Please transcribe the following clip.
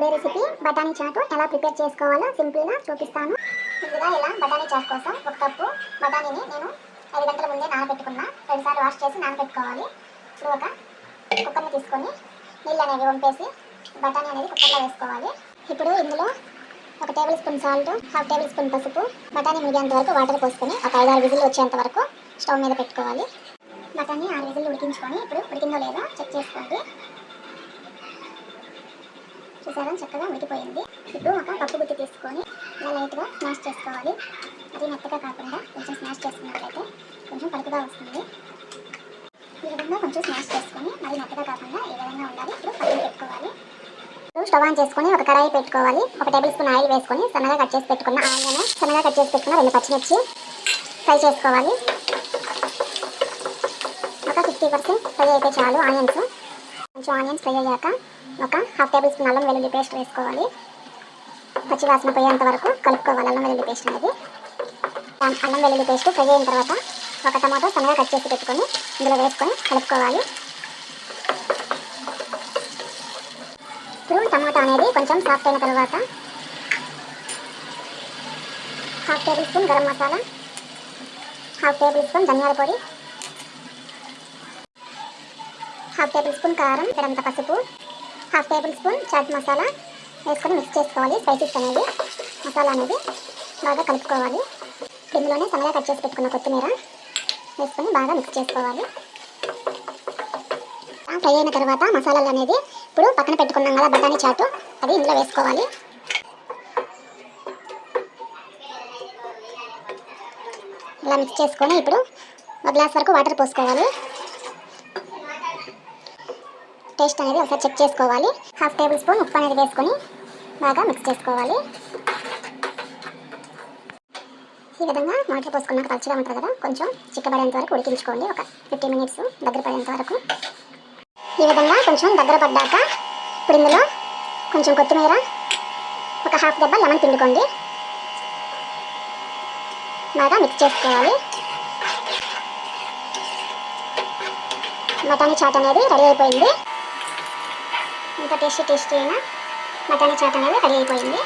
Today recipe బఠానీ చాటు ఎలా ప్రిపేర్ చేసుకోవాలో సింపుల్గా చూపిస్తాను. ముందుగా ఇలా బఠానీ చాట్ కోసం 1 కప్పు బఠానీని నేను 5 గంటల ముందే నానబెట్టుకున్నా. 2 సార్లు వాష్ చేసి నానబెట్టుకోవాలి. ఇప్పుడు ఒక కుక్కర్ని తీసుకొని నీళ్ళు అనేవి వంపేసి బఠానీ అనేది కుక్కర్లో వేసుకోవాలి. ఇప్పుడు ఇందులో 1 table spoon salt, 1/2 table spoon పసుపు, బఠానీ మునిగేంత వరకు వాటర్ పోసుకొని ఒక 5-6 విజిల్లు వచ్చేంత వరకు స్టవ్ మీద పెట్టుకోవాలి. బఠానీ 6 విజిల్లు ఉడికించుకొని ఇప్పుడు ఉడికిందో లేదో చెక్ చేసుకోండి. చూసారా, చక్కగా ఉడికిపోయింది. ఇప్పుడు ఒక పప్పు గుత్తి తీసుకొని ఇలా లైట్గా స్మాష్ చేసుకోవాలి. అది మెత్తగా కాకుండా కొంచెం స్మాష్ చేసుకున్నట్లయితే కొంచెం పలుకుగా వస్తుంది. ఈ విధంగా కొంచెం స్మాష్ చేసుకొని మరి మెత్తగా కాకుండా ఈ విధంగా ఉండాలి. ఇప్పుడు పక్కన పెట్టుకోవాలి. ఇప్పుడు స్టవ్ ఆన్ చేసుకొని ఒక కడాయి పెట్టుకోవాలి. 1 టేబుల్ స్పూన్ ఆయిల్ వేసుకొని సన్నగా కట్ చేసి పెట్టుకున్న ఆనియన్, సన్నగా కట్ చేసి పెట్టుకున్న 2 పచ్చిమిర్చి ఫ్రై చేసుకోవాలి. ఒక 50% ఫ్రై అయితే చాలు ఆనియన్స్. కొంచెం ఆనియన్స్ ఫ్రై అయ్యాక ఒక 1/2 టేబుల్ స్పూన్ అల్లం వెల్లుల్లి పేస్ట్ వేసుకోవాలి. పచ్చి వాసన పోయేంత వరకు కలుపుకోవాలి. అల్లం వెల్లుల్లి పేస్ట్ అనేది అల్లం వెల్లుల్లి పేస్ట్ ఫ్రై అయిన తర్వాత ఒక టమాటో సన్నగా కట్ చేసి పెట్టుకొని ఇందులో వేసుకొని కలుపుకోవాలి. ఇప్పుడు టమాటా అనేది కొంచెం సాఫ్ట్ అయిన తర్వాత 1/2 table spoon garam masala, 1/2 table spoon ధనియాల పొడి, 1/2 టేబుల్ స్పూన్ కారం, ఇక్కడంత పసుపు, 1/2 టేబుల్ స్పూన్ చాట్ మసాలా వేసుకొని మిక్స్ చేసుకోవాలి. స్పైసెస్ అనేది మసాలా అనేది బాగా కలుపుకోవాలి. ఇందులోనే సన్నగా కట్ చేసి పెట్టుకున్న కొత్తిమీర వేసుకొని బాగా మిక్స్ చేసుకోవాలి. ఫ్రై అయిన తర్వాత మసాలాలు అనేది ఇప్పుడు పక్కన పెట్టుకున్నాం కదా బఠానీ చాటు, అది ఇందులో వేసుకోవాలి. ఇలా మిక్స్ చేసుకొని ఇప్పుడు 1 గ్లాస్ వరకు వాటర్ పోసుకోవాలి. టేస్ట్ అనేది ఒకసారి చెక్ చేసుకోవాలి. 1/2 టేబుల్ స్పూన్ ఉప్పు అనేది వేసుకొని బాగా మిక్స్ చేసుకోవాలి. ఈ విధంగా వాటర్ పోసుకున్నాక పచ్చిగా ఉంటుంది కదా, కొంచెం చిక్కబడేంత వరకు ఉడికించుకోండి. ఒక 50 మినిట్స్ దగ్గర పడేంత వరకు. ఈ విధంగా కొంచెం దగ్గర పడ్డాక ఇప్పుడు ఇందులో కొంచెం కొత్తిమీర, ఒక 1/2 దెబ్బ లెమన్ పిండుకోండి. బాగా మిక్స్ చేసుకోవాలి. బఠానీ చాట్ అనేది రెడీ అయిపోయింది. ఇంకా టేస్టీ అయిన బఠానీ చాట్ అనేది రెడీ అయిపోయింది.